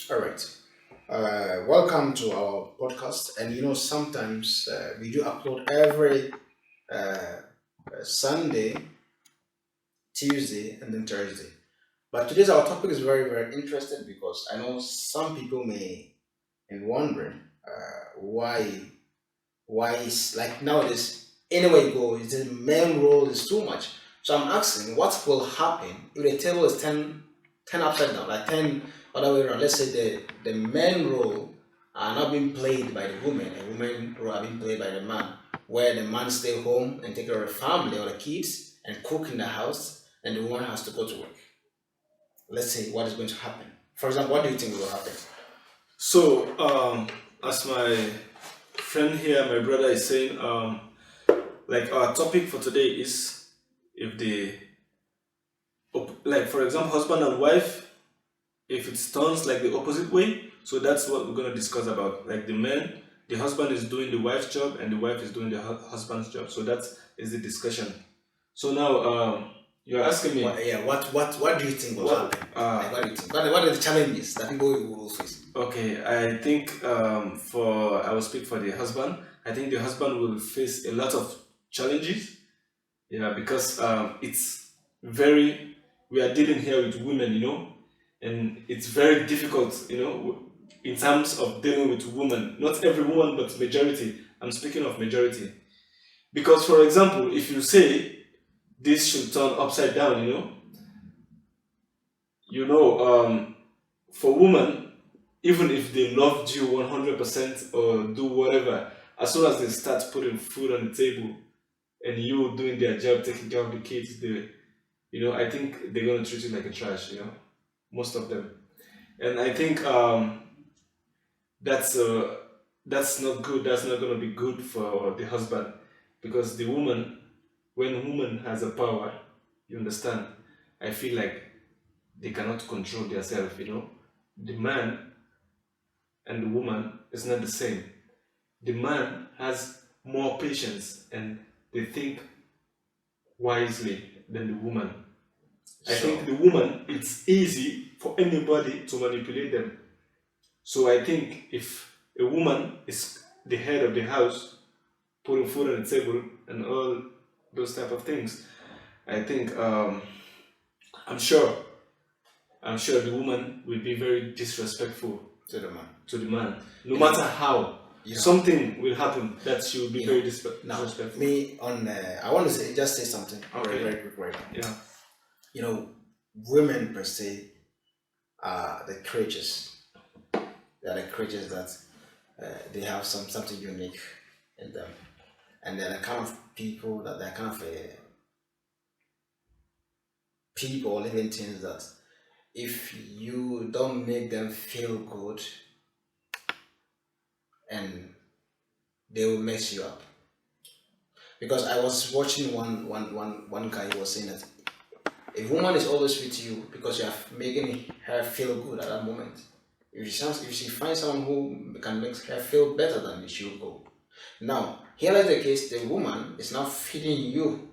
All right. Welcome to our podcast. And sometimes we do upload every uh, Sunday, Tuesday, and then Thursday. But today's our topic is very, very interesting because I know some people may be wondering why is like nowadays anywhere you go, the main role is too much. So I'm asking, what will happen if the table is ten upside down, like 10 other way around? Let's say the main role are not being played by the woman, and women role are being played by the man, where the man stay home and take care of the family or the kids and cook in the house, and the woman has to go to work. Let's say what is going to happen. For example, what do you think will happen? So, as my friend here, my brother is saying, like our topic for today is if like for example, husband and wife, if it turns like the opposite way. So that's what we're gonna discuss about. Like the husband is doing the wife's job, and the wife is doing the husband's job. So that is the discussion. So now, you're asking me What do you think will what? happen? Like, what do you think? What are the challenges that people will face? Okay, I think I will speak for the husband. I think the husband will face a lot of challenges. Yeah, because it's very we are dealing here with women, and it's very difficult, in terms of dealing with women. Not every woman, but majority. I'm speaking of majority. Because, for example, if you say this should turn upside down, you know, for women, even if they loved you 100% or do whatever, as soon as they start putting food on the table and you doing their job, taking care of the kids, I think they're gonna treat you like a trash, most of them. And I think that's uh, that's not good. That's not gonna be good for the husband because when woman has a power, you understand. I feel like they cannot control themselves. The man and the woman is not the same. The man has more patience and they think wisely than the woman. I think So, the woman, it's easy for anybody to manipulate them. So I think if a woman is the head of the house, putting food on the table and all those type of things, I think I'm sure I'm sure the woman will be very disrespectful to the man. to the man. No You know, matter how, you know, something will happen that she will be you very know. Now, disrespectful. me on, I want to just say something very, Okay. very quick right now. Yeah. You know, women per se are the creatures. They are the creatures that they have something unique in them, and they're the kind of people that they're kind of people living things that if you don't make them feel good, and they will mess you up. Because I was watching one guy who was saying that a woman is always with you because you are making her feel good at that moment. If she finds someone who can make her feel better than you, she will go. Now, here is the case: the woman is now feeding you,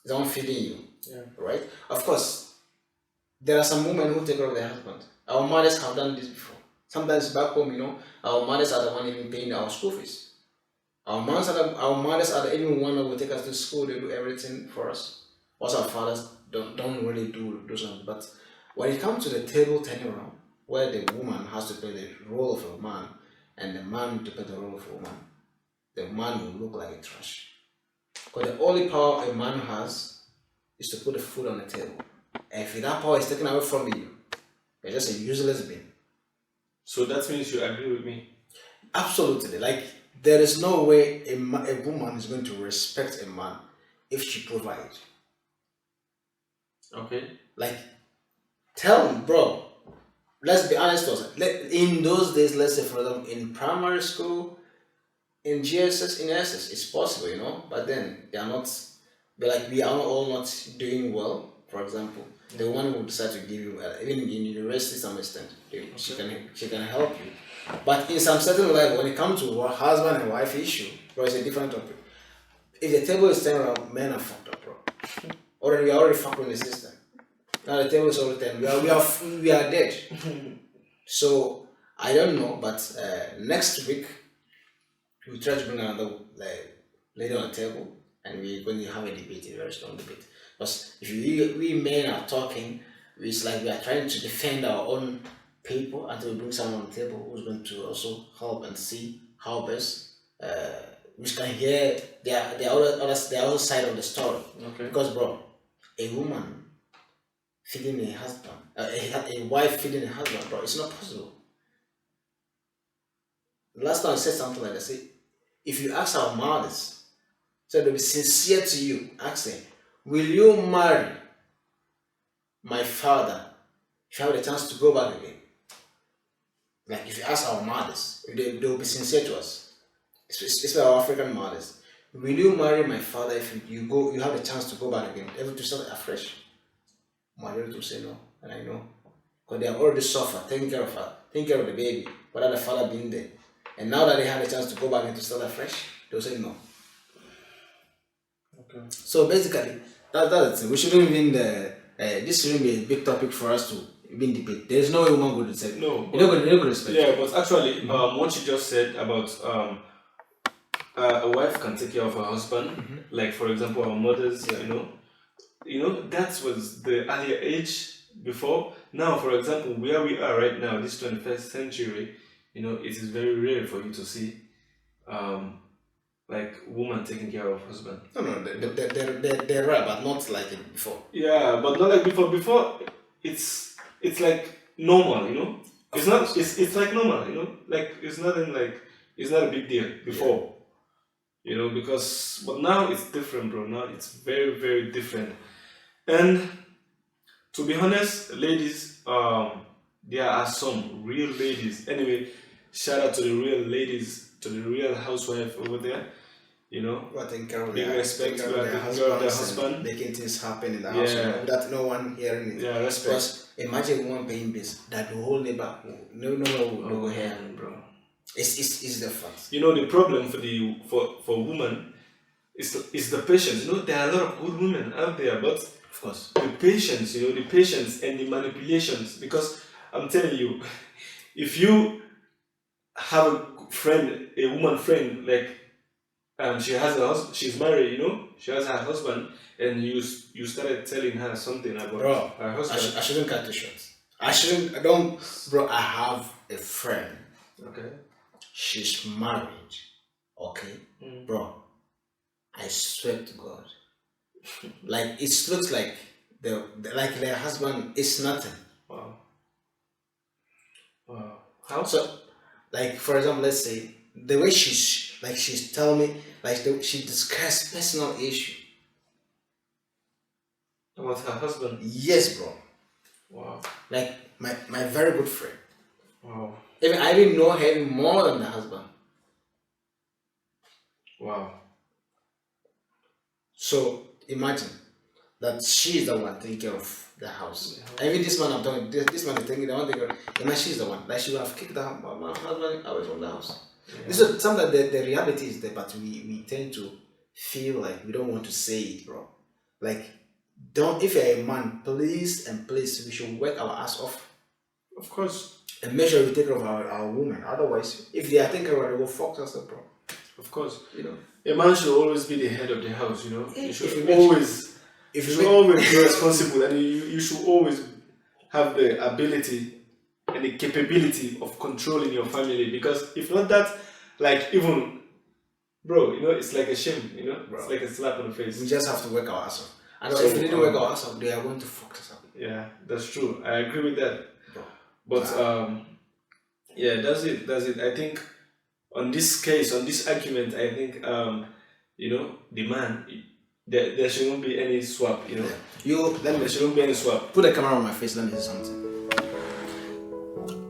is not feeding you, Yeah. right? Of course, there are some women who take care of their husband. Our mothers have done this before. Sometimes back home, our mothers are the one even paying our school fees. Our mothers are the even one that will take us to school. They do everything for us. Also, our fathers don't really do something. But when it comes to the table turning around, where the woman has to play the role of a man and the man to play the role of a woman, the man will look like a trash. Because the only power a man has is to put the food on the table. And if that power is taken away from you, you're just a useless being. So that means you agree with me. Absolutely. Like, there is no way a woman is going to respect a man if she provides. Okay. Like, tell me, bro, let's be honest with us. In those days, let's say, for example, in primary school, in GSS, in SS, it's possible, but then they are not, we are all not doing well, for example. The one who decide to give you, even in university, to some extent, she can help you. But in some certain level, when it comes to husband and wife issue, bro, it's a different topic. If the table is turned around, men are fucked up, bro. Already, we are already fucked in the system. Now the table is already turned. We are dead. So I don't know, but next week we try to bring another lady on the table, and we're going to have a debate, a very strong debate. Because if we men are talking, it's like we are trying to defend our own people until we bring someone on the table who's going to also help and see how best we can hear their other side of the story. Okay. Because, bro, a woman feeding a husband, a wife feeding a husband, bro, it's not possible. Last time I said something like that. Say, if you ask our mothers, so they'll be sincere to you. Ask them, will you marry my father if you have the chance to go back again? Like if you ask our mothers, they'll be sincere to us. Especially our African mothers. Will you marry my father if you have the chance to go back again, ever to start afresh? Majority will say no, and I know. Because they have already suffered, taking care of her, taking care of the baby, without the father being there. And now that they have the chance to go back and to start afresh, they'll say no. Okay. So basically, that's it. We shouldn't even this shouldn't be a big topic for us to even debate. There's no way woman would say No. you're not going to respect. Yeah, but actually, what you just said about a wife can take care of her husband, like for example, our mothers, that was the earlier age before. Now, for example, where we are right now, this 21st century, it is very rare for you to see, like woman taking care of husband. No, they're right, but not like it before. Yeah, but not like before. Before, it's like normal, It's not. It's like normal, Like it's nothing like it's not a big deal before, Because but now it's different, bro. Now it's very very different. And to be honest, ladies, there are some real ladies. Anyway, shout out to the real ladies, to the real housewife over there. Well, take care of Big their, respect take to care of their their husbands and husband. making things happen in the house Yeah. without no one hearing it. Yeah, respect. Because imagine one paying bills that the whole neighborhood, no will hear. bro. It's the fact. The problem for women is the patience. There are a lot of good women out there, but Of course. the patience and the manipulations. Because I'm telling you, if you have a woman friend, like she has she's married, she has her husband, and you started telling her something about Bro, her husband. I shouldn't cut the short. I don't, bro, I have a friend. Okay. She's married. Okay? Bro, I swear to God. Like, it looks like their husband is nothing. Wow. Wow. How? So, like, for example, let's say, the way she's telling me, she discussed personal issue. About her husband. Yes, bro. Wow. Like, my very good friend. Wow. I even know her even more than the husband. Wow. So imagine that she is the one taking care of the house. Yeah. Even this man I'm talking, this man is taking the one taking care. Imagine she's the one. Like she would have kicked my husband away from the house. Yeah. So sometimes the reality is there, but we tend to feel like we don't want to say it, bro. Like, if you're a man, please we should work our ass off. Of course. And make sure we take care of our women. Otherwise, if they are taking care of her, they will fuck us up, bro. Of course. You A man should always be the head of the house, You If should you make- always if you you should make- always be responsible, and you should always have the ability and the capability of controlling your family, because if not that, like, even bro, it's like a shame, Bro. It's like a slap on the we face. just have to work our ass off. And So, if we didn't work our ass off, they are going to fuck us up. Yeah, that's true. I agree with that. Bro. But yeah, that's it. I think on this case, on this argument, I think the man, there shouldn't be any swap. Let There me shouldn't be any swap. put the camera on my face. Let me say something.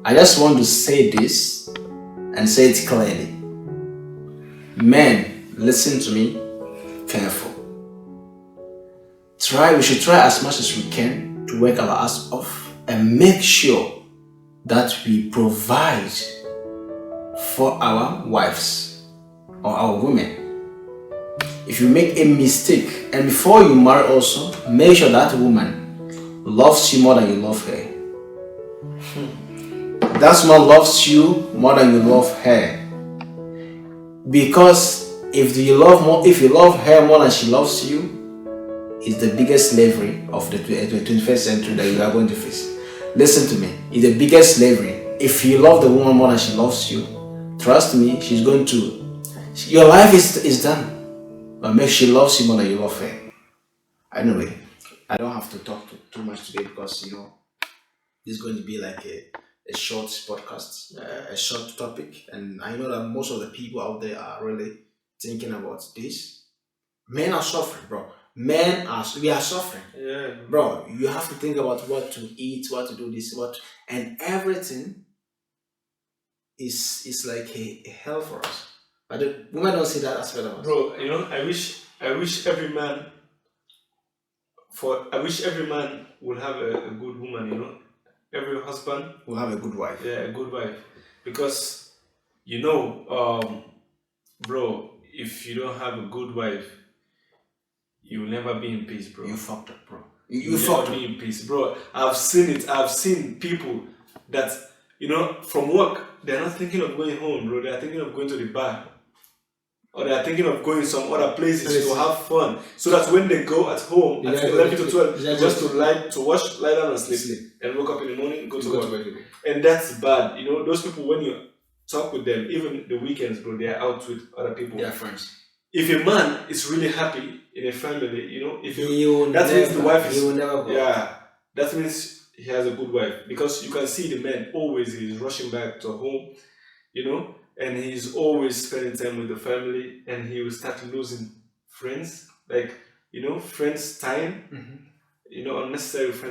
I just want to say this and say it clearly. Men, listen to me careful. We should try as much as we can to work our ass off and make sure that we provide for our wives or our women. If you make a mistake, and before you marry also, make sure that woman loves you more than you love her. That woman loves you more than you love her. Because if you love her more than she loves you, it's the biggest slavery of the 21st century that you are going to face. Listen to me. It's the biggest slavery. If you love the woman more than she loves you, trust me, she's going to. Your life is done. But make she loves you more than you love her. Anyway, I don't have to talk too much today because this is going to be like a short podcast, a short topic, and I know that most of the people out there are really thinking about this. Men are suffering, bro. We are suffering, Yeah. bro. You have to think about what to eat, what to do this, and everything is like a hell for us. But the women don't see that aspect of us. Bro, I wish every man would have a good woman, every husband, We'll have a good wife. yeah, a good wife, because bro, if you don't have a good wife, you will never be in peace, bro. You fucked up, bro. You You will never fucked up. be in peace, bro. I've seen it. I've seen people that from work, they're not thinking of going home, bro. They're thinking of going to the bar, or they're thinking of going some other places to have fun, so that when they go at home at 11 to 12, just lie down and sleep, and wake up in the morning, go to work. And that's bad. Those people, when you talk with them, even the weekends, bro, they are out with other people. They are friends. If a man is really happy in a family, if That means the wife is, he will never go. yeah, that means he has a good wife, because you can see the man always is rushing back to home, and he's always spending time with the family, and he will start losing friends, like friends time, Mhm. unnecessary friends.